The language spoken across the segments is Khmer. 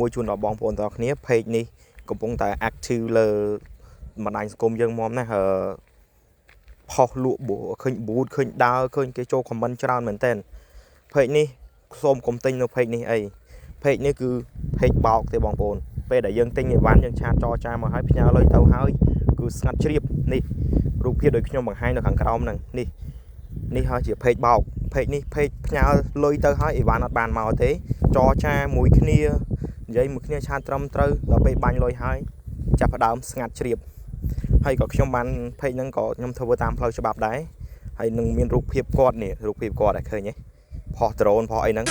មួយជួនដល់បងប្អូនទាំងអស់គ្នា page នេះកំពុងតែ active លើបណ្ដាញសង្គមយើងមកណាផុសលក់ឃើញ boot ឃើញដើរឃើញគេចូល comment ច្រើនមែនតើ page នេះសូមកុំទិញនៅ page នេះអី page នេះគឺ page បោកទេបងប្អូនពេលដែលយើងទិញអីវ៉ាន់យើងឆាតចរចាមកហើយផ្ញើលុយទៅហើយគឺស្ងាត់ជ្រាបនេះរូបភាពដូចខ្ញុំបង្ហាញនៅខាងក្រោមហ្នឹងនេះហើយជា page បោក page នេះ page ផ្ញើលុយទៅហើយអីវ៉ាន់អត់បានមកទេចរចាមួយគ្នានិយាយមួយគ្នាឆាតត្រឹមត្រូវដល់ពេលបាញ់លុយហើយចាប់ផ្ដើមស្ងាត់ជ្រាបហើយក៏ខ្ញុំបាន page ហ្នឹងក៏ខ្ញុំធ្វើតាមផ្លូវច្បាប់ដែរហើយនឹងមានរូបភាពគាត់នេះរូបភាពគាត់ឲ្យឃើញទេផុសដ្រូនផុសអីហ្នឹ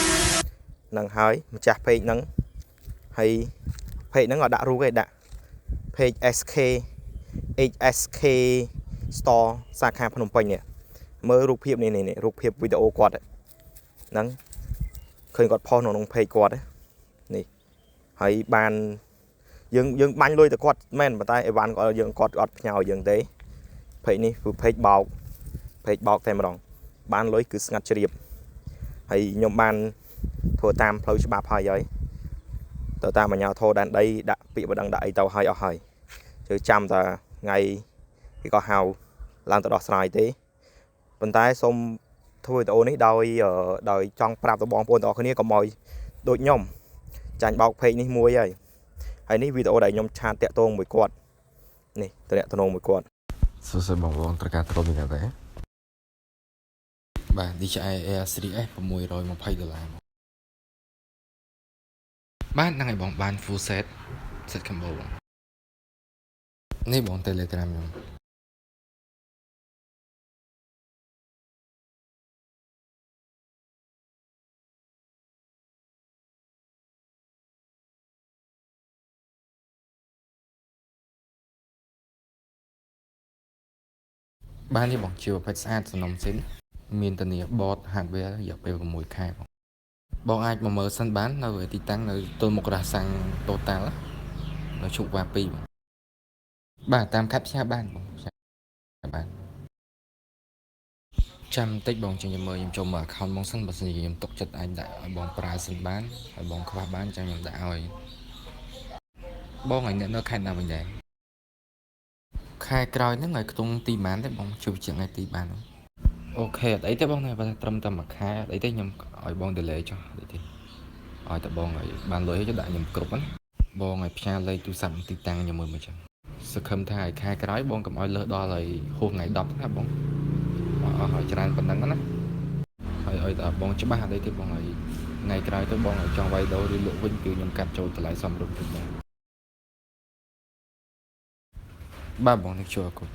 ងហើយម្ចាស់ page ហ្នឹងហើយ page ហ្នឹងក៏ដាក់រូបឯងដាក់ page SK HSK Store សាខាភ្នំពេញនេះមើលរូបភាពនេះរូបភាពវីដេអូគាត់ហ្នឹងឃើញគាត់ផុសនៅក្នុង page គាត់នេះហើយបានយើងបាញ់លុយទៅគាត់មែនប៉ុន្តែអីវ៉ាន់គាត់យើងគាត់អត់ផ្ញើយើងទេ page នេះគឺ page បោកតែម្ដងបានលុយគឺស្ងាត់ជ្រាបហើយខ្ញុំបានធ្វើតាមផ្លូវច្បាប់ហើយទៅតាមអាជ្ញាធរដែនដីដាក់ពាក្យបណ្ដឹងដាក់អីទៅហើយអស់ហើយជឿចាំតែថ្ងៃគេក៏ហៅឡើងទៅដោះស្រាយទេប៉ុន្តែសូមធ្វើវីដេអូនេះដោយចង់ប្រាប់ទៅបងប្អូនទាំងអស់គ្នាកុំឲ្យដូចខ្ញុំចាញ់បោក page នេះមួយហើយនេះវីដេអូដែលខ្ញុំឆាតតាក់ទងមួយគាត់នេះតំណតំណងមួយគាត់សួស្តីបងប្អូនត្រូវការត្រូវមានតែបាទ DJI Air 3S $620បាទហ្នឹងហើយបងបាន full set combo នេះបង Telegram ខ្ញុំបាននេះបងជាប្រភេទស្អាតសំណុំស៊ីនមានធានា board hardware រយៈពេល6ខែបងអាចមកមើលសិនបាននៅទីតាំងនៅទល់មុខរ៉ាសាំង Total នៅជុកវ៉ា2បងបាទតាមខាត់ផ្សាយបានបងផ្សាយបានចាំតិចបងចឹងខ្ញុំមើលខ្ញុំចូលមើល account បងសិនបើសិនជាខ្ញុំទុកចិត្តអាចដាក់ឲ្យបងប្រើសិនបានហើយបងខ្វះបានចាំខ្ញុំដាក់ឲ្យបងឲ្យអ្នកនៅខេត្តណាវិញដែរខែក្រោយហ្នឹងឲ្យខ្ទង់ទីប៉ុន្មានទេបងជួបជាថ្ងៃទីបានអូខេអត់អីទេបងតែត្រឹមតែមួយខែអត់អីទេខ្ញុំឲ្យបង delay ចុះអីទេឲ្យតែបងឲ្យបានលុយឲ្យដាក់ខ្ញុំគ្រប់ណាបងឲ្យផ្ញើលេខទូរស័ព្ទទីតាំងខ្ញុំមើលមកចឹងសង្ឃឹមថាឲ្យខែក្រោយបងកុំឲ្យលើសដល់ឲ្យហួសថ្ងៃ10ណាបងអស់ឲ្យច្រើនប៉ុណ្ណឹងណាហើយឲ្យតែបងច្បាស់អត់អីទេបងឲ្យថ្ងៃក្រោយទៅបងឲ្យចង់វាយដូរឬលក់វិញគឺខ្ញុំកាត់ចូលតម្លៃសមរម្យទៅបងបាទបងនេះជួយអរគុណ